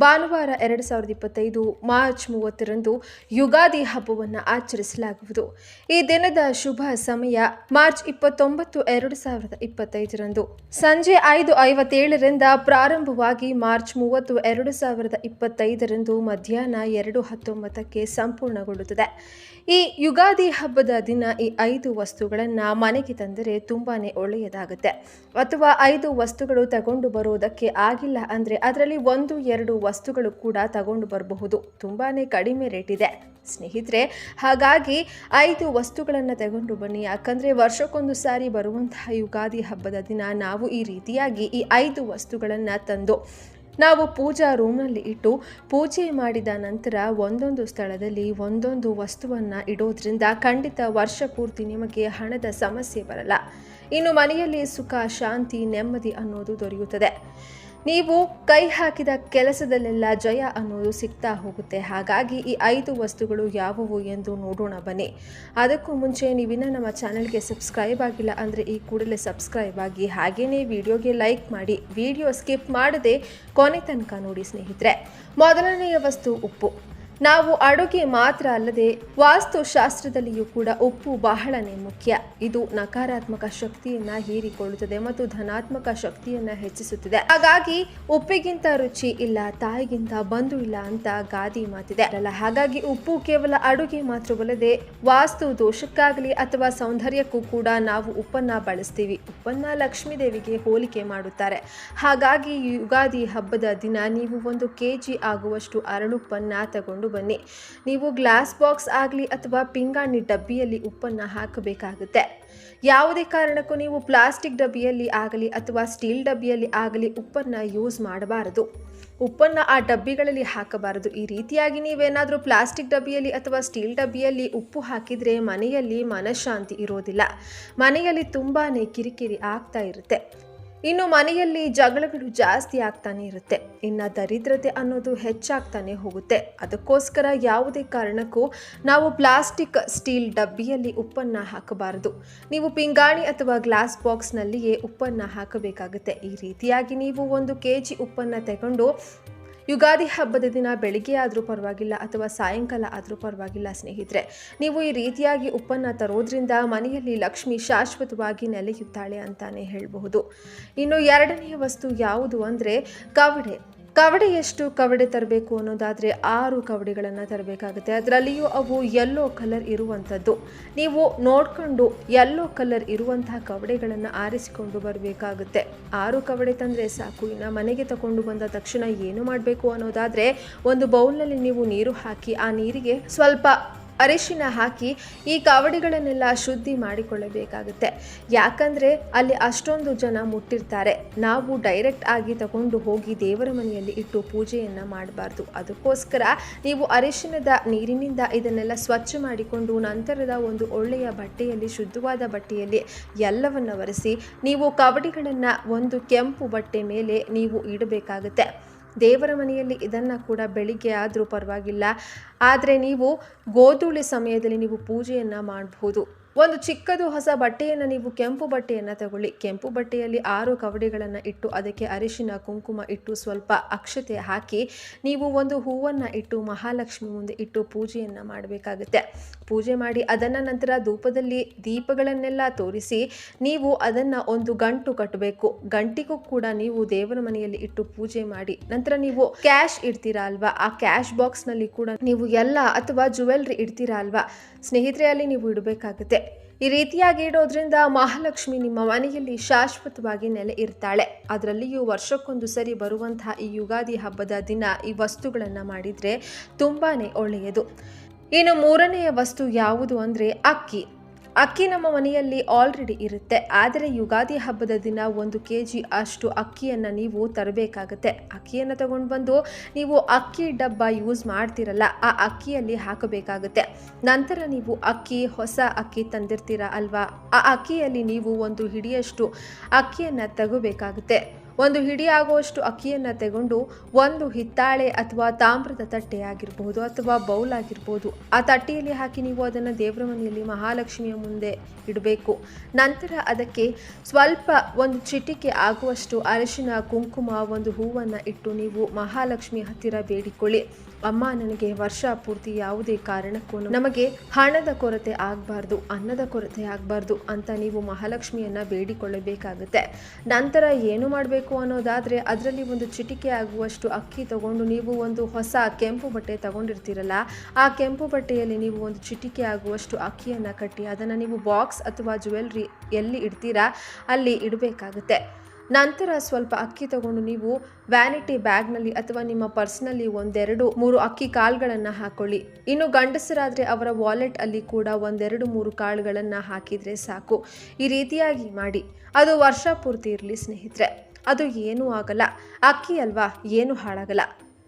ಭಾನುವಾರ 2025 ಮಾರ್ಚ್ 30ರಂದು ಯುಗಾದಿ ಹಬ್ಬವನ್ನು ಆಚರಿಸಲಾಗುವುದು. ಈ ದಿನದ ಶುಭ ಸಮಯ ಮಾರ್ಚ್ 29, 2025ರಂದು ಸಂಜೆ 5:57ರಿಂದ ಪ್ರಾರಂಭವಾಗಿ ಮಾರ್ಚ್ 30, 2025ರಂದು ಮಧ್ಯಾಹ್ನ 2:19ಕ್ಕೆ ಸಂಪೂರ್ಣಗೊಳ್ಳುತ್ತದೆ. ಈ ಯುಗಾದಿ ಹಬ್ಬದ ದಿನ ಈ 5 ವಸ್ತುಗಳನ್ನು ಮನೆಗೆ ತಂದರೆ ತುಂಬಾನೇ ಒಳ್ಳೆಯದಾಗುತ್ತೆ. ಅಥವಾ 5 ವಸ್ತುಗಳು ತಗೊಂಡು ಬರೋದಕ್ಕೆ ಆಗಿಲ್ಲ ಅಂದರೆ ಅದರಲ್ಲಿ 1-2 ವಸ್ತುಗಳು ಕೂಡ ತಗೊಂಡು ಬರಬಹುದು. ತುಂಬಾನೇ ಕಡಿಮೆ ರೇಟ್ ಇದೆ ಸ್ನೇಹಿತರೆ. ಹಾಗಾಗಿ 5 ವಸ್ತುಗಳನ್ನು ತಗೊಂಡು ಬನ್ನಿ. ಯಾಕಂದರೆ ವರ್ಷಕ್ಕೊಂದು ಸಾರಿ ಬರುವಂತಹ ಯುಗಾದಿ ಹಬ್ಬದ ದಿನ ನಾವು ಈ ರೀತಿಯಾಗಿ ಈ 5 ವಸ್ತುಗಳನ್ನು ತಂದು ನಾವು ಪೂಜಾ ರೂಮ್ನಲ್ಲಿ ಇಟ್ಟು ಪೂಜೆ ಮಾಡಿದ ನಂತರ ಒಂದೊಂದು ಸ್ಥಳದಲ್ಲಿ ಒಂದೊಂದು ವಸ್ತುವನ್ನು ಇಡೋದ್ರಿಂದ ಖಂಡಿತ ವರ್ಷ ಪೂರ್ತಿ ನಿಮಗೆ ಹಣದ ಸಮಸ್ಯೆ ಬರಲ್ಲ. ಇನ್ನು ಮನೆಯಲ್ಲಿ ಸುಖ, ಶಾಂತಿ, ನೆಮ್ಮದಿ ಅನ್ನೋದು ದೊರೆಯುತ್ತದೆ. ನೀವು ಕೈ ಹಾಕಿದ ಕೆಲಸದಲ್ಲೆಲ್ಲ ಜಯ ಅನ್ನೋದು ಸಿಗ್ತಾ ಹೋಗುತ್ತೆ. ಹಾಗಾಗಿ ಈ 5 ವಸ್ತುಗಳು ಯಾವುವು ಎಂದು ನೋಡೋಣ ಬನ್ನಿ. ಅದಕ್ಕೂ ಮುಂಚೆ ನೀವಿನ್ನ ನಮ್ಮ ಚಾನಲ್ಗೆ ಸಬ್ಸ್ಕ್ರೈಬ್ ಆಗಿಲ್ಲ ಅಂದರೆ ಈ ಕೂಡಲೇ ಸಬ್ಸ್ಕ್ರೈಬ್ ಆಗಿ, ಹಾಗೆಯೇ ವಿಡಿಯೋಗೆ ಲೈಕ್ ಮಾಡಿ, ವಿಡಿಯೋ ಸ್ಕಿಪ್ ಮಾಡದೆ ಕೊನೆ ತನಕ ನೋಡಿ ಸ್ನೇಹಿತರೆ. ಮೊದಲನೆಯ ವಸ್ತು ಉಪ್ಪು. ನಾವು ಅಡುಗೆ ಮಾತ್ರ ಅಲ್ಲದೆ ವಾಸ್ತುಶಾಸ್ತ್ರದಲ್ಲಿಯೂ ಕೂಡ ಉಪ್ಪು ಬಹಳನೇ ಮುಖ್ಯ. ಇದು ನಕಾರಾತ್ಮಕ ಶಕ್ತಿಯನ್ನು ಹೀರಿಕೊಳ್ಳುತ್ತದೆ ಮತ್ತು ಧನಾತ್ಮಕ ಶಕ್ತಿಯನ್ನು ಹೆಚ್ಚಿಸುತ್ತದೆ. ಹಾಗಾಗಿ ಉಪ್ಪಿಗಿಂತ ರುಚಿ ಇಲ್ಲ, ತಾಯಿಗಿಂತ ಬಂಧು ಇಲ್ಲ ಅಂತ ಗಾದಿ ಮಾತಿದೆ ಅಲ್ಲ. ಹಾಗಾಗಿ ಉಪ್ಪು ಕೇವಲ ಅಡುಗೆ ಮಾತ್ರವಲ್ಲದೆ ವಾಸ್ತು ದೋಷಕ್ಕಾಗಲಿ ಅಥವಾ ಸೌಂದರ್ಯಕ್ಕೂ ಕೂಡ ನಾವು ಉಪ್ಪನ್ನು ಬಳಸ್ತೀವಿ. ಉಪ್ಪನ್ನು ಲಕ್ಷ್ಮೀ ದೇವಿಗೆ ಹೋಲಿಕೆ ಮಾಡುತ್ತಾರೆ. ಹಾಗಾಗಿ ಯುಗಾದಿ ಹಬ್ಬದ ದಿನ ನೀವು 1 kg ಆಗುವಷ್ಟು ಅರಳುಪ್ಪನ್ನು ತಗೊಂಡು ಬನ್ನಿ. ನೀವು ಗ್ಲಾಸ್ ಬಾಕ್ಸ್ ಆಗಲಿ ಅಥವಾ ಪಿಂಗಾಣಿ ಡಬ್ಬಿಯಲ್ಲಿ ಉಪ್ಪನ್ನು ಹಾಕಬೇಕಾಗುತ್ತೆ. ಯಾವುದೇ ಕಾರಣಕ್ಕೂ ನೀವು ಪ್ಲಾಸ್ಟಿಕ್ ಡಬ್ಬಿಯಲ್ಲಿ ಆಗಲಿ ಅಥವಾ ಸ್ಟೀಲ್ ಡಬ್ಬಿಯಲ್ಲಿ ಆಗಲಿ ಉಪ್ಪನ್ನು ಯೂಸ್ ಮಾಡಬಾರದು. ಉಪ್ಪನ್ನು ಆ ಡಬ್ಬಿಗಳಲ್ಲಿ ಹಾಕಬಾರದು. ಈ ರೀತಿಯಾಗಿ ನೀವೇನಾದರೂ ಪ್ಲಾಸ್ಟಿಕ್ ಡಬ್ಬಿಯಲ್ಲಿ ಅಥವಾ ಸ್ಟೀಲ್ ಡಬ್ಬಿಯಲ್ಲಿ ಉಪ್ಪು ಹಾಕಿದರೆ ಮನೆಯಲ್ಲಿ ಮನಃಶಾಂತಿ ಇರೋದಿಲ್ಲ. ಮನೆಯಲ್ಲಿ ತುಂಬಾ ಕಿರಿಕಿರಿ ಆಗ್ತಾ ಇರುತ್ತೆ. ಇನ್ನು ಮನೆಯಲ್ಲಿ ಜಗಳಗಳು ಜಾಸ್ತಿ ಆಗ್ತಾನೆ ಇರುತ್ತೆ. ಇನ್ನು ದರಿದ್ರತೆ ಅನ್ನೋದು ಹೆಚ್ಚಾಗ್ತಾನೆ ಹೋಗುತ್ತೆ. ಅದಕ್ಕೋಸ್ಕರ ಯಾವುದೇ ಕಾರಣಕ್ಕೂ ನಾವು ಪ್ಲಾಸ್ಟಿಕ್, ಸ್ಟೀಲ್ ಡಬ್ಬಿಯಲ್ಲಿ ಉಪ್ಪನ್ನು ಹಾಕಬಾರದು. ನೀವು ಪಿಂಗಾಣಿ ಅಥವಾ ಗ್ಲಾಸ್ ಬಾಕ್ಸ್ನಲ್ಲಿಯೇ ಉಪ್ಪನ್ನು ಹಾಕಬೇಕಾಗುತ್ತೆ. ಈ ರೀತಿಯಾಗಿ ನೀವು 1 kg ಉಪ್ಪನ್ನು ತಗೊಂಡು ಯುಗಾದಿ ಹಬ್ಬದ ದಿನ ಬೆಳಿಗ್ಗೆ ಆದರೂ ಪರವಾಗಿಲ್ಲ ಅಥವಾ ಸಾಯಂಕಾಲ ಆದರೂ ಪರವಾಗಿಲ್ಲ ಸ್ನೇಹಿತರೆ, ನೀವು ಈ ರೀತಿಯಾಗಿ ಉಪ್ಪನ್ನು ತರೋದ್ರಿಂದ ಮನೆಯಲ್ಲಿ ಲಕ್ಷ್ಮಿ ಶಾಶ್ವತವಾಗಿ ನೆಲೆಯುತ್ತಾಳೆ ಅಂತಾನೆ ಹೇಳಬಹುದು. ಇನ್ನು 2ನೆಯ ವಸ್ತು ಯಾವುದು ಅಂದರೆ ಕವಡೆ. ಕವಡೆ ಎಷ್ಟು ಕವಡೆ ತರಬೇಕು ಅನ್ನೋದಾದರೆ 6 ಕವಡೆಗಳನ್ನು ತರಬೇಕಾಗುತ್ತೆ. ಅದರಲ್ಲಿಯೂ ಅವು ಯೆಲ್ಲೋ ಕಲರ್ ಇರುವಂಥದ್ದು. ನೀವು ನೋಡಿಕೊಂಡು ಯೆಲ್ಲೋ ಕಲರ್ ಇರುವಂತಹ ಕವಡೆಗಳನ್ನು ಆರಿಸಿಕೊಂಡು ಬರಬೇಕಾಗುತ್ತೆ. 6 ಕವಡೆ ತಂದರೆ ಸಾಕು. ಇನ್ನು ಮನೆಗೆ ತಗೊಂಡು ಬಂದ ತಕ್ಷಣ ಏನು ಮಾಡಬೇಕು ಅನ್ನೋದಾದರೆ, ಒಂದು ಬೌಲ್ನಲ್ಲಿ ನೀವು ನೀರು ಹಾಕಿ ಆ ನೀರಿಗೆ ಸ್ವಲ್ಪ ಅರಿಶಿನ ಹಾಕಿ ಈ ಕವಡಿಗಳನ್ನೆಲ್ಲ ಶುದ್ಧಿ ಮಾಡಿಕೊಳ್ಳಬೇಕಾಗುತ್ತೆ. ಯಾಕಂದರೆ ಅಲ್ಲಿ ಅಷ್ಟೊಂದು ಜನ ಮುಟ್ಟಿರ್ತಾರೆ. ನಾವು ಡೈರೆಕ್ಟ್ ಆಗಿ ತಗೊಂಡು ಹೋಗಿ ದೇವರ ಮನೆಯಲ್ಲಿ ಇಟ್ಟು ಪೂಜೆಯನ್ನು ಮಾಡಬಾರ್ದು. ಅದಕ್ಕೋಸ್ಕರ ನೀವು ಅರಿಶಿನದ ನೀರಿನಿಂದ ಇದನ್ನೆಲ್ಲ ಸ್ವಚ್ಛ ಮಾಡಿಕೊಂಡು ನಂತರದ ಒಂದು ಒಳ್ಳೆಯ ಬಟ್ಟೆಯಲ್ಲಿ, ಶುದ್ಧವಾದ ಬಟ್ಟೆಯಲ್ಲಿ ಎಲ್ಲವನ್ನು ಒರೆಸಿ ನೀವು ಕವಡಿಗಳನ್ನು ಒಂದು ಕೆಂಪು ಬಟ್ಟೆ ಮೇಲೆ ನೀವು ಇಡಬೇಕಾಗುತ್ತೆ. ದೇವರ ಮನೆಯಲ್ಲಿ ಇದನ್ನು ಕೂಡ ಬೆಳಿಗ್ಗೆ ಆದರೂ ಪರವಾಗಿಲ್ಲ, ಆದರೆ ನೀವು ಗೋಧೂಳಿ ಸಮಯದಲ್ಲಿ ನೀವು ಪೂಜೆಯನ್ನು ಮಾಡಬಹುದು. ಒಂದು ಚಿಕ್ಕದು ಹೊಸ ಬಟ್ಟೆಯನ್ನು ನೀವು ಕೆಂಪು ಬಟ್ಟೆಯನ್ನು ತಗೊಳ್ಳಿ. ಕೆಂಪು ಬಟ್ಟೆಯಲ್ಲಿ 6 ಕವಡೆಗಳನ್ನು ಇಟ್ಟು ಅದಕ್ಕೆ ಅರಿಶಿನ, ಕುಂಕುಮ ಇಟ್ಟು ಸ್ವಲ್ಪ ಅಕ್ಷತೆ ಹಾಕಿ ನೀವು ಒಂದು ಹೂವನ್ನು ಇಟ್ಟು ಮಹಾಲಕ್ಷ್ಮಿ ಮುಂದೆ ಇಟ್ಟು ಪೂಜೆಯನ್ನು ಮಾಡಬೇಕಾಗುತ್ತೆ. ಪೂಜೆ ಮಾಡಿ ಅದನ್ನು ನಂತರ ಧೂಪದಲ್ಲಿ ದೀಪಗಳನ್ನೆಲ್ಲ ತೋರಿಸಿ ನೀವು ಅದನ್ನು ಒಂದು ಗಂಟು ಕಟ್ಟಬೇಕು. ಗಂಟಿಗೂ ಕೂಡ ನೀವು ದೇವರ ಮನೆಯಲ್ಲಿ ಇಟ್ಟು ಪೂಜೆ ಮಾಡಿ ನಂತರ ನೀವು ಕ್ಯಾಶ್ ಇಡ್ತೀರಾ ಅಲ್ವಾ, ಆ ಕ್ಯಾಶ್ ಬಾಕ್ಸ್ನಲ್ಲಿ ಕೂಡ ನೀವು ಎಲ್ಲ ಅಥವಾ ಜುವೆಲ್ರಿ ಇಡ್ತೀರಾ ಅಲ್ವಾ ಸ್ನೇಹಿತರೆ, ಅಲ್ಲಿ ನೀವು ಇಡಬೇಕಾಗುತ್ತೆ. ಈ ರೀತಿಯಾಗಿ ಇಡೋದ್ರಿಂದ ಮಹಾಲಕ್ಷ್ಮಿ ನಿಮ್ಮ ಮನೆಯಲ್ಲಿ ಶಾಶ್ವತವಾಗಿ ನೆಲೆ ಇರ್ತಾಳೆ. ಅದರಲ್ಲಿಯೂ ವರ್ಷಕ್ಕೊಂದು ಸರಿ ಬರುವಂತಹ ಈ ಯುಗಾದಿ ಹಬ್ಬದ ದಿನ ಈ ವಸ್ತುಗಳನ್ನು ಮಾಡಿದರೆ ತುಂಬಾ ಒಳ್ಳೆಯದು. ಇನ್ನು 3ನೆಯ ವಸ್ತು ಯಾವುದು ಅಂದರೆ ಅಕ್ಕಿ. ಅಕ್ಕಿ ನಮ್ಮ ಮನೆಯಲ್ಲಿ ಆಲ್ರೆಡಿ ಇರುತ್ತೆ. ಆದರೆ ಯುಗಾದಿ ಹಬ್ಬದ ದಿನ 1 kg ಅಷ್ಟು ಅಕ್ಕಿಯನ್ನು ನೀವು ತರಬೇಕಾಗತ್ತೆ. ಅಕ್ಕಿಯನ್ನು ತಗೊಂಡು ಬಂದು ನೀವು ಅಕ್ಕಿ ಡಬ್ಬ ಯೂಸ್ ಮಾಡ್ತಿರಲ್ಲ ಆ ಅಕ್ಕಿಯಲ್ಲಿ ಹಾಕಬೇಕಾಗುತ್ತೆ. ನಂತರ ನೀವು ಹೊಸ ಅಕ್ಕಿ ತಂದಿರ್ತೀರ ಅಲ್ವಾ, ಆ ಅಕ್ಕಿಯಲ್ಲಿ ನೀವು 1 ಹಿಡಿಯಷ್ಟು ಅಕ್ಕಿಯನ್ನು ತಗೋಬೇಕಾಗುತ್ತೆ. ಒಂದು ಹಿಡಿ ಆಗುವಷ್ಟು ಅಕ್ಕಿಯನ್ನು ತಗೊಂಡು ಒಂದು ಹಿತ್ತಾಳೆ ಅಥವಾ ತಾಮ್ರದ ತಟ್ಟೆ ಆಗಿರಬಹುದು ಅಥವಾ ಬೌಲ್ ಆಗಿರ್ಬೋದು, ಆ ತಟ್ಟೆಯಲ್ಲಿ ಹಾಕಿ ನೀವು ಅದನ್ನು ದೇವರ ಮನೆಯಲ್ಲಿ ಮಹಾಲಕ್ಷ್ಮಿಯ ಮುಂದೆ ಇಡಬೇಕು. ನಂತರ ಅದಕ್ಕೆ ಸ್ವಲ್ಪ ಒಂದು ಚಿಟಿಕೆ ಆಗುವಷ್ಟು ಅರಿಶಿನ, ಕುಂಕುಮ, ಒಂದು ಹೂವನ್ನು ಇಟ್ಟು ನೀವು ಮಹಾಲಕ್ಷ್ಮಿ ಹತ್ತಿರ ಬೇಡಿಕೊಳ್ಳಿ. ಅಮ್ಮ, ನನಗೆ ವರ್ಷ ಪೂರ್ತಿ ಯಾವುದೇ ಕಾರಣಕ್ಕೂ ನಮಗೆ ಹಣದ ಕೊರತೆ ಆಗಬಾರ್ದು, ಅನ್ನದ ಕೊರತೆ ಆಗಬಾರ್ದು ಅಂತ ನೀವು ಮಹಾಲಕ್ಷ್ಮಿಯನ್ನು ಬೇಡಿಕೊಳ್ಳಬೇಕಾಗುತ್ತೆ. ನಂತರ ಏನು ಮಾಡಬೇಕು ಅನ್ನೋದಾದರೆ, ಅದರಲ್ಲಿ ಒಂದು ಚಿಟಿಕೆ ಆಗುವಷ್ಟು ಅಕ್ಕಿ ತಗೊಂಡು ನೀವು ಒಂದು ಹೊಸ ಕೆಂಪು ಬಟ್ಟೆ ತಗೊಂಡಿರ್ತೀರಲ್ಲ, ಆ ಕೆಂಪು ಬಟ್ಟೆಯಲ್ಲಿ ನೀವು ಒಂದು ಚಿಟಿಕೆ ಆಗುವಷ್ಟು ಅಕ್ಕಿಯನ್ನು ಕಟ್ಟಿ ಅದನ್ನು ನೀವು ಬಾಕ್ಸ್ ಅಥವಾ ಜ್ಯುವೆಲ್ರಿ ಎಲ್ಲಿ ಇಡ್ತೀರಾ ಅಲ್ಲಿ ಇಡಬೇಕಾಗುತ್ತೆ. ನಂತರ ಸ್ವಲ್ಪ ಅಕ್ಕಿ ತಗೊಂಡು ನೀವು ವ್ಯಾನಿಟಿ ಬ್ಯಾಗ್ನಲ್ಲಿ ಅಥವಾ ನಿಮ್ಮ ಪರ್ಸ್ನಲ್ಲಿ 1-2-3 ಅಕ್ಕಿ ಕಾಳುಗಳನ್ನು ಹಾಕೊಳ್ಳಿ. ಇನ್ನು ಗಂಡಸರಾದರೆ ಅವರ ವಾಲೆಟ್ ಅಲ್ಲಿ ಕೂಡ 1-2-3 ಕಾಳುಗಳನ್ನು ಹಾಕಿದರೆ ಸಾಕು. ಈ ರೀತಿಯಾಗಿ ಮಾಡಿ. ಅದು ವರ್ಷ ಪೂರ್ತಿ ಇರಲಿ ಸ್ನೇಹಿತರೆ, ಅದು ಏನೂ ಆಗಲ್ಲ. ಅಕ್ಕಿ ಅಲ್ವಾ, ಏನೂ ಹಾಳಾಗಲ್ಲ.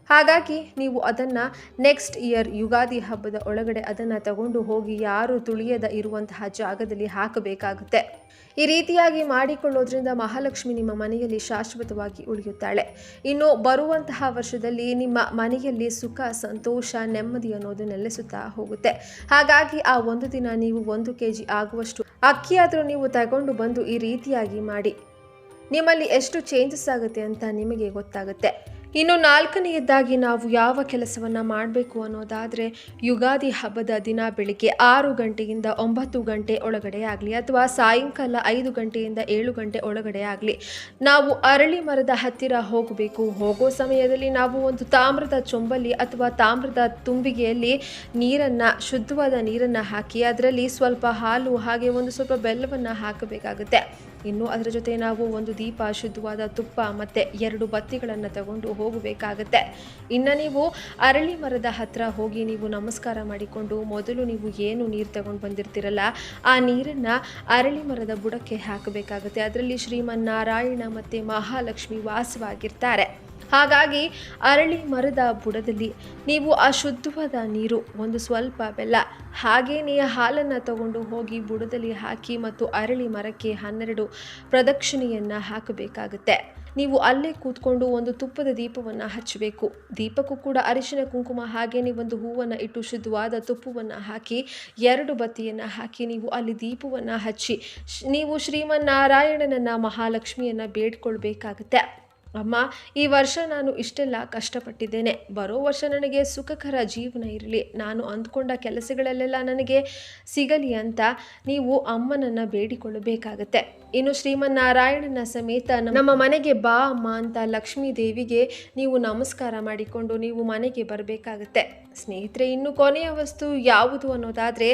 ಹಾಗಾಗಿ ನೀವು ಅದನ್ನು ನೆಕ್ಸ್ಟ್ ಇಯರ್ ಯುಗಾದಿ ಹಬ್ಬದ ಒಳಗಡೆ ಅದನ್ನು ತಗೊಂಡು ಹೋಗಿ ಯಾರು ತುಳಿಯದ ಇರುವಂತಹ ಜಾಗದಲ್ಲಿ ಹಾಕಬೇಕಾಗುತ್ತೆ. ಈ ರೀತಿಯಾಗಿ ಮಾಡಿಕೊಳ್ಳೋದ್ರಿಂದ ಮಹಾಲಕ್ಷ್ಮಿ ನಿಮ್ಮ ಮನೆಯಲ್ಲಿ ಶಾಶ್ವತವಾಗಿ ಉಳಿಯುತ್ತಾಳೆ. ಇನ್ನು ಬರುವಂತಹ ವರ್ಷದಲ್ಲಿ ನಿಮ್ಮ ಮನೆಯಲ್ಲಿ ಸುಖ, ಸಂತೋಷ, ನೆಮ್ಮದಿ ಅನ್ನೋದು ನೆಲೆಸುತ್ತಾ ಹೋಗುತ್ತೆ. ಹಾಗಾಗಿ ಆ ಒಂದು ದಿನ ನೀವು 1 kg ಆಗುವಷ್ಟು ಅಕ್ಕಿಯಾದರೂ ನೀವು ತಗೊಂಡು ಬಂದು ಈ ರೀತಿಯಾಗಿ ಮಾಡಿ. ನಿಮ್ಮಲ್ಲಿ ಎಷ್ಟು ಚೇಂಜಸ್ ಆಗುತ್ತೆ ಅಂತ ನಿಮಗೆ ಗೊತ್ತಾಗುತ್ತೆ. ಇನ್ನು 4ನೇದಾಗಿ ನಾವು ಯಾವ ಕೆಲಸವನ್ನು ಮಾಡಬೇಕು ಅನ್ನೋದಾದರೆ, ಯುಗಾದಿ ಹಬ್ಬದ ದಿನ ಬೆಳಿಗ್ಗೆ 6 ಗಂಟೆಯಿಂದ 9 ಗಂಟೆ ಒಳಗಡೆ ಆಗಲಿ ಅಥವಾ ಸಾಯಂಕಾಲ 5 ಗಂಟೆಯಿಂದ 7 ಗಂಟೆ ಒಳಗಡೆ ಆಗಲಿ ನಾವು ಅರಳಿ ಮರದ ಹತ್ತಿರ ಹೋಗಬೇಕು. ಹೋಗೋ ಸಮಯದಲ್ಲಿ ನಾವು ಒಂದು ತಾಮ್ರದ ಚೊಂಬಲ್ಲಿ ಅಥವಾ ತಾಮ್ರದ ತುಂಬಿಗೆಯಲ್ಲಿ ನೀರನ್ನು, ಶುದ್ಧವಾದ ನೀರನ್ನು ಹಾಕಿ ಅದರಲ್ಲಿ ಸ್ವಲ್ಪ ಹಾಲು ಹಾಗೆ ಒಂದು ಸ್ವಲ್ಪ ಬೆಲ್ಲವನ್ನು ಹಾಕಬೇಕಾಗುತ್ತೆ. ಇನ್ನು ಅದರ ಜೊತೆ ನಾವು ಒಂದು ದೀಪ, ಶುದ್ಧವಾದ ತುಪ್ಪ ಮತ್ತು 2 ಬತ್ತಿಗಳನ್ನು ತಗೊಂಡು ಹೋಗಬೇಕಾಗತ್ತೆ. ಇನ್ನು ನೀವು ಅರಳಿ ಮರದ ಹತ್ತಿರ ಹೋಗಿ ನೀವು ನಮಸ್ಕಾರ ಮಾಡಿಕೊಂಡು ಮೊದಲು ನೀವು ಏನು ನೀರು ತಗೊಂಡು ಬಂದಿರ್ತೀರಲ್ಲ ಆ ನೀರನ್ನು ಅರಳಿ ಮರದ ಬುಡಕ್ಕೆ ಹಾಕಬೇಕಾಗುತ್ತೆ. ಅದರಲ್ಲಿ ಶ್ರೀಮನ್ನಾರಾಯಣ ಮತ್ತು ಮಹಾಲಕ್ಷ್ಮಿ ವಾಸವಾಗಿರ್ತಾರೆ. ಹಾಗಾಗಿ ಅರಳಿ ಮರದ ಬುಡದಲ್ಲಿ ನೀವು ಆ ಶುದ್ಧವಾದ ನೀರು, ಒಂದು ಸ್ವಲ್ಪ ಬೆಲ್ಲ, ಹಾಗೆಯೇ ಹಾಲನ್ನು ತಗೊಂಡು ಹೋಗಿ ಬುಡದಲ್ಲಿ ಹಾಕಿ ಮತ್ತು ಅರಳಿ ಮರಕ್ಕೆ 12 ಪ್ರದಕ್ಷಿಣೆಯನ್ನು ಹಾಕಬೇಕಾಗುತ್ತೆ. ನೀವು ಅಲ್ಲೇ ಕೂತ್ಕೊಂಡು ಒಂದು ತುಪ್ಪದ ದೀಪವನ್ನು ಹಚ್ಚಬೇಕು. ದೀಪಕ್ಕೂ ಕೂಡ ಅರಿಶಿನ, ಕುಂಕುಮ ಹಾಗೆಯೇ ಒಂದು ಹೂವನ್ನು ಇಟ್ಟು ಶುದ್ಧವಾದ ತುಪ್ಪವನ್ನು ಹಾಕಿ 2 ಬತ್ತಿಯನ್ನು ಹಾಕಿ ನೀವು ಅಲ್ಲಿ ದೀಪವನ್ನು ಹಚ್ಚಿ ನೀವು ಶ್ರೀಮನ್ನಾರಾಯಣನನ್ನು, ಮಹಾಲಕ್ಷ್ಮಿಯನ್ನು ಬೇಡ್ಕೊಳ್ಬೇಕಾಗುತ್ತೆ. ಅಮ್ಮ, ಈ ವರ್ಷ ನಾನು ಇಷ್ಟೆಲ್ಲ ಕಷ್ಟಪಟ್ಟಿದ್ದೇನೆ, ಬರೋ ವರ್ಷ ನನಗೆ ಸುಖಕರ ಜೀವನ ಇರಲಿ, ನಾನು ಅಂದ್ಕೊಂಡ ಕೆಲಸಗಳಲ್ಲೆಲ್ಲ ನನಗೆ ಸಿಗಲಿ ಅಂತ ನೀವು ಅಮ್ಮನನ್ನು ಬೇಡಿಕೊಳ್ಳಬೇಕಾಗತ್ತೆ. ಇನ್ನು ಶ್ರೀಮನ್ನಾರಾಯಣನ ಸಮೇತ ನಮ್ಮ ಮನೆಗೆ ಬಾ ಅಮ್ಮ ಅಂತ ಲಕ್ಷ್ಮೀ ದೇವಿಗೆ ನೀವು ನಮಸ್ಕಾರ ಮಾಡಿಕೊಂಡು ನೀವು ಮನೆಗೆ ಬರಬೇಕಾಗತ್ತೆ. ಸ್ನೇಹಿತರೆ, ಇನ್ನು ಕೊನೆಯ ವಸ್ತು ಯಾವುದು ಅನ್ನೋದಾದರೆ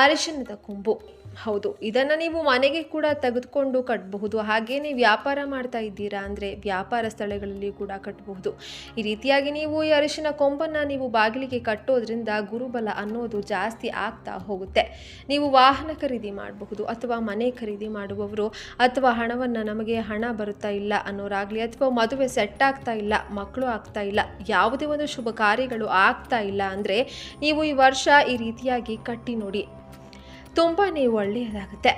ಅರಿಶಿಣದ ಕೊಂಬು. ಹೌದು, ಇದನ್ನು ನೀವು ಮನೆಗೆ ಕೂಡ ತೆಗೆದುಕೊಂಡು ಕಟ್ಟಬಹುದು. ಹಾಗೆಯೇ ವ್ಯಾಪಾರ ಮಾಡ್ತಾ ಇದ್ದೀರಾ ಅಂದರೆ ವ್ಯಾಪಾರ ಸ್ಥಳಗಳಲ್ಲಿ ಕೂಡ ಕಟ್ಟಬಹುದು. ಈ ರೀತಿಯಾಗಿ ನೀವು ಈ ಅರಿಶಿನ ಕೊಂಬನ್ನು ನೀವು ಬಾಗಿಲಿಗೆ ಕಟ್ಟೋದ್ರಿಂದ ಗುರುಬಲ ಅನ್ನೋದು ಜಾಸ್ತಿ ಆಗ್ತಾ ಹೋಗುತ್ತೆ. ನೀವು ವಾಹನ ಖರೀದಿ ಮಾಡಬಹುದು ಅಥವಾ ಮನೆ ಖರೀದಿ ಮಾಡುವವರು ಅಥವಾ ಹಣವನ್ನು ನಮಗೆ ಹಣ ಬರುತ್ತಾ ಇಲ್ಲ ಅನ್ನೋರಾಗಲಿ ಅಥವಾ ಮದುವೆ ಸೆಟ್ ಆಗ್ತಾ ಇಲ್ಲ, ಮಕ್ಕಳು ಆಗ್ತಾ ಇಲ್ಲ, ಯಾವುದೇ ಒಂದು ಶುಭ ಕಾರ್ಯಗಳು ಆಗ್ತಾ ಇಲ್ಲ ಅಂದರೆ ನೀವು ಈ ವರ್ಷ ಈ ರೀತಿಯಾಗಿ ಕಟ್ಟಿ ನೋಡಿ, ತುಂಬಾ ಒಳ್ಳೆಯದಾಗುತ್ತೆ.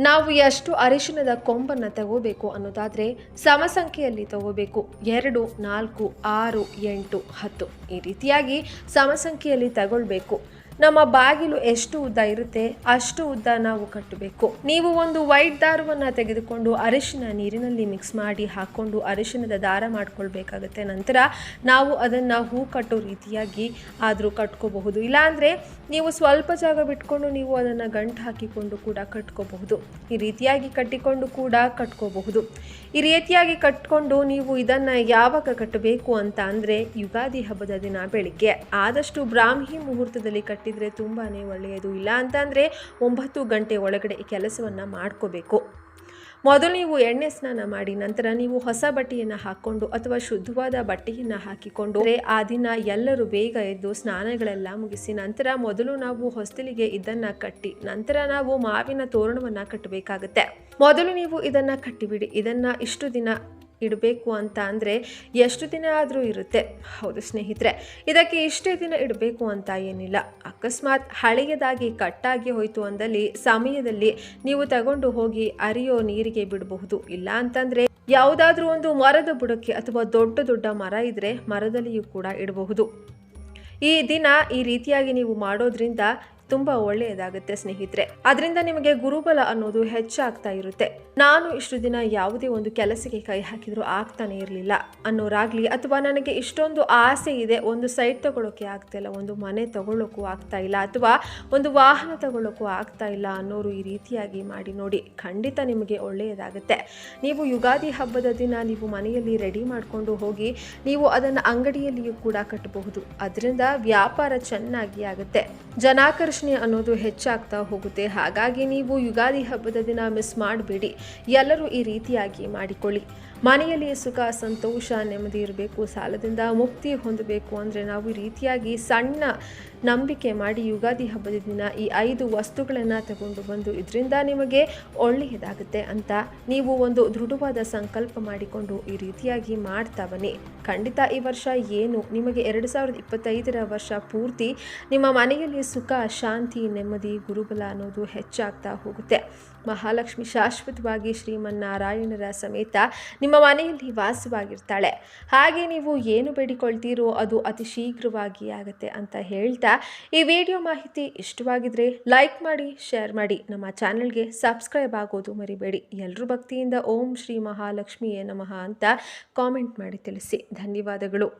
ನಾವು ಎಷ್ಟು ಅರಿಶಿಣದ ಕೊಂಬನ್ನು ತಗೋಬೇಕು ಅನ್ನೋದಾದರೆ ಸಮಸಂಖ್ಯೆಯಲ್ಲಿ ತಗೋಬೇಕು. 2, 4, 6, 8, 10 ಈ ರೀತಿಯಾಗಿ ಸಮಸಂಖ್ಯೆಯಲ್ಲಿ ತಗೊಳ್ಬೇಕು. ನಮ್ಮ ಬಾಗಿಲು ಎಷ್ಟು ಉದ್ದ ಇರುತ್ತೆ ಅಷ್ಟು ಉದ್ದ ನಾವು ಕಟ್ಟಬೇಕು. ನೀವು ಒಂದು ವೈಟ್ ದಾರವನ್ನು ತೆಗೆದುಕೊಂಡು ಅರಿಶಿನ ನೀರಿನಲ್ಲಿ ಮಿಕ್ಸ್ ಮಾಡಿ ಹಾಕ್ಕೊಂಡು ಅರಿಶಿನದ ದಾರ ಮಾಡ್ಕೊಳ್ಬೇಕಾಗತ್ತೆ. ನಂತರ ನಾವು ಅದನ್ನು ಹೂ ಕಟ್ಟೋ ರೀತಿಯಾಗಿ ಆದರೂ ಕಟ್ಕೋಬಹುದು. ಇಲ್ಲಾಂದರೆ ನೀವು ಸ್ವಲ್ಪ ಜಾಗ ಬಿಟ್ಕೊಂಡು ನೀವು ಅದನ್ನು ಗಂಟು ಹಾಕಿಕೊಂಡು ಕೂಡ ಕಟ್ಕೋಬಹುದು. ಈ ರೀತಿಯಾಗಿ ಕಟ್ಟಿಕೊಂಡು ಕೂಡ ಕಟ್ಕೋಬಹುದು. ಈ ರೀತಿಯಾಗಿ ಕಟ್ಕೊಂಡು ನೀವು ಇದನ್ನು ಯಾವಾಗ ಕಟ್ಟಬೇಕು ಅಂತ ಅಂದರೆ ಯುಗಾದಿ ಹಬ್ಬದ ದಿನ ಬೆಳಿಗ್ಗೆ ಆದಷ್ಟು ಬ್ರಾಹ್ಮಿ ಮುಹೂರ್ತದಲ್ಲಿ ಕಟ್ಟಿದರೆ ತುಂಬಾ ಒಳ್ಳೆಯದು. ಇಲ್ಲ ಅಂತಂದರೆ 9 ಗಂಟೆ ಒಳಗಡೆ ಈ ಕೆಲಸವನ್ನು ಮಾಡ್ಕೋಬೇಕು. ಮೊದಲು ನೀವು ಎಣ್ಣೆ ಸ್ನಾನ ಮಾಡಿ ನಂತರ ನೀವು ಹೊಸ ಬಟ್ಟೆಯನ್ನು ಹಾಕ್ಕೊಂಡು ಅಥವಾ ಶುದ್ಧವಾದ ಬಟ್ಟೆಯನ್ನು ಹಾಕಿಕೊಂಡು ಆ ದಿನ ಎಲ್ಲರೂ ಬೇಗ ಎದ್ದು ಸ್ನಾನಗಳೆಲ್ಲ ಮುಗಿಸಿ ನಂತರ ಮೊದಲು ನಾವು ಹೊಸ್ತಿಲಿಗೆ ಇದನ್ನು ಕಟ್ಟಿ ನಂತರ ನಾವು ಮಾವಿನ ತೋರಣವನ್ನು ಕಟ್ಟಬೇಕಾಗುತ್ತೆ. ಮೊದಲು ನೀವು ಇದನ್ನು ಕಟ್ಟಿಬಿಡಿ. ಇದನ್ನು ಇಷ್ಟು ದಿನ ಇಡಬೇಕು ಅಂತ ಅಂದರೆ ಎಷ್ಟು ದಿನ ಆದರೂ ಇರುತ್ತೆ. ಹೌದು ಸ್ನೇಹಿತರೆ, ಇದಕ್ಕೆ ಇಷ್ಟೇ ದಿನ ಇಡಬೇಕು ಅಂತ ಏನಿಲ್ಲ. ಅಕಸ್ಮಾತ್ ಹಳೆಯದಾಗಿ ಕಟ್ಟಾಗಿ ಹೋಯಿತು ಅಂದಲ್ಲಿ ಸಮಯದಲ್ಲಿ ನೀವು ತಗೊಂಡು ಹೋಗಿ ಅರಿಯೋ ನೀರಿಗೆ ಬಿಡಬಹುದು. ಇಲ್ಲ ಅಂತಂದರೆ ಯಾವುದಾದ್ರೂ ಒಂದು ಮರದ ಬುಡಕ್ಕೆ ಅಥವಾ ದೊಡ್ಡ ದೊಡ್ಡ ಮರ ಇದ್ದರೆ ಮರದಲ್ಲಿಯೂ ಕೂಡ ಇಡಬಹುದು. ಈ ದಿನ ಈ ರೀತಿಯಾಗಿ ನೀವು ಮಾಡೋದ್ರಿಂದ ತುಂಬ ಒಳ್ಳೆಯದಾಗುತ್ತೆ ಸ್ನೇಹಿತರೆ. ಅದರಿಂದ ನಿಮಗೆ ಗುರುಬಲ ಅನ್ನೋದು ಹೆಚ್ಚಾಗ್ತಾ ಇರುತ್ತೆ. ನಾನು ಇಷ್ಟು ದಿನ ಯಾವುದೇ ಒಂದು ಕೆಲಸಕ್ಕೆ ಕೈ ಹಾಕಿದ್ರು ಆಗ್ತಾನೆ ಇರಲಿಲ್ಲ ಅನ್ನೋರಾಗ್ಲಿ, ಅಥವಾ ನನಗೆ ಇಷ್ಟೊಂದು ಆಸೆ ಇದೆ, ಒಂದು ಸೈಟ್ ತಗೊಳ್ಳೋಕೆ ಆಗ್ತಾ ಇಲ್ಲ, ಒಂದು ಮನೆ ತಗೊಳ್ಳೋಕ್ಕೂ ಆಗ್ತಾ ಇಲ್ಲ, ಅಥವಾ ಒಂದು ವಾಹನ ತಗೊಳ್ಳೋಕ್ಕೂ ಆಗ್ತಾ ಇಲ್ಲ ಅನ್ನೋರು ಈ ರೀತಿಯಾಗಿ ಮಾಡಿ ನೋಡಿ, ಖಂಡಿತ ನಿಮಗೆ ಒಳ್ಳೆಯದಾಗುತ್ತೆ. ನೀವು ಯುಗಾದಿ ಹಬ್ಬದ ದಿನ ನೀವು ಮನೆಯಲ್ಲಿ ರೆಡಿ ಮಾಡಿಕೊಂಡು ಹೋಗಿ ನೀವು ಅದನ್ನು ಅಂಗಡಿಯಲ್ಲಿಯೂ ಕೂಡ ಕಟ್ಟಬಹುದು. ಅದರಿಂದ ವ್ಯಾಪಾರ ಚೆನ್ನಾಗಿ ಆಗುತ್ತೆ, ಜನಾಕರ್ಷಣೆ ಅನ್ನೋದು ಹೆಚ್ಚಾಗ್ತಾ ಹೋಗುತ್ತೆ. ಹಾಗಾಗಿ ನೀವು ಯುಗಾದಿ ಹಬ್ಬದ ದಿನ ಮಿಸ್ ಮಾಡಬೇಡಿ, ಎಲ್ಲರೂ ಈ ರೀತಿಯಾಗಿ ಮಾಡಿಕೊಳ್ಳಿ. ಮನೆಯಲ್ಲಿ ಸುಖ, ಸಂತೋಷ, ನೆಮ್ಮದಿ ಇರಬೇಕು, ಸಾಲದಿಂದ ಮುಕ್ತಿ ಹೊಂದಬೇಕು ಅಂದರೆ ನಾವು ಈ ರೀತಿಯಾಗಿ ಸಣ್ಣ ನಂಬಿಕೆ ಮಾಡಿ ಯುಗಾದಿ ಹಬ್ಬದ ದಿನ ಈ 5 ವಸ್ತುಗಳನ್ನು ತಗೊಂಡು ಬಂದು ಇದರಿಂದ ನಿಮಗೆ ಒಳ್ಳೆಯದಾಗುತ್ತೆ ಅಂತ ನೀವು ಒಂದು ದೃಢವಾದ ಸಂಕಲ್ಪ ಮಾಡಿಕೊಂಡು ಈ ರೀತಿಯಾಗಿ ಮಾಡ್ತಾ ಬನ್ನಿ. ಖಂಡಿತ ಈ ವರ್ಷ ಏನು ನಿಮಗೆ 2025ರ ವರ್ಷ ಪೂರ್ತಿ ನಿಮ್ಮ ಮನೆಯಲ್ಲಿ ಸುಖ, ಶಾಂತಿ, ನೆಮ್ಮದಿ, ಗುರುಬಲ ಅನ್ನೋದು ಹೆಚ್ಚಾಗ್ತಾ ಹೋಗುತ್ತೆ. ಮಹಾಲಕ್ಷ್ಮಿ ಶಾಶ್ವತವಾಗಿ ಶ್ರೀಮನ್ನಾರಾಯಣರ ಸಮೇತ ನಿಮ್ಮ ಮನೆಯಲ್ಲಿ ವಾಸವಾಗಿರ್ತಾಳೆ. ಹಾಗೆ ನೀವು ಏನು ಬೇಡಿಕೊಳ್ತೀರೋ ಅದು ಅತಿ ಶೀಘ್ರವಾಗಿ ಆಗುತ್ತೆ ಅಂತ ಹೇಳ್ತಾ ಈ ವಿಡಿಯೋ ಮಾಹಿತಿ ಇಷ್ಟವಾಗಿದ್ರೆ ಲೈಕ್ ಮಾಡಿ, ಶೇರ್ ಮಾಡಿ, ನಮ್ಮ ಚಾನೆಲ್ಗೆ ಸಬ್ಸ್ಕ್ರೈಬ್ ಆಗೋದು ಮರಿಬೇಡಿ. ಎಲ್ಲರೂ ಭಕ್ತಿಯಿಂದ ಓಂ ಶ್ರೀ ಮಹಾಲಕ್ಷ್ಮಿಯೇ ನಮಃ ಅಂತ ಕಾಮೆಂಟ್ ಮಾಡಿ ತಿಳಿಸಿ. ಧನ್ಯವಾದಗಳು.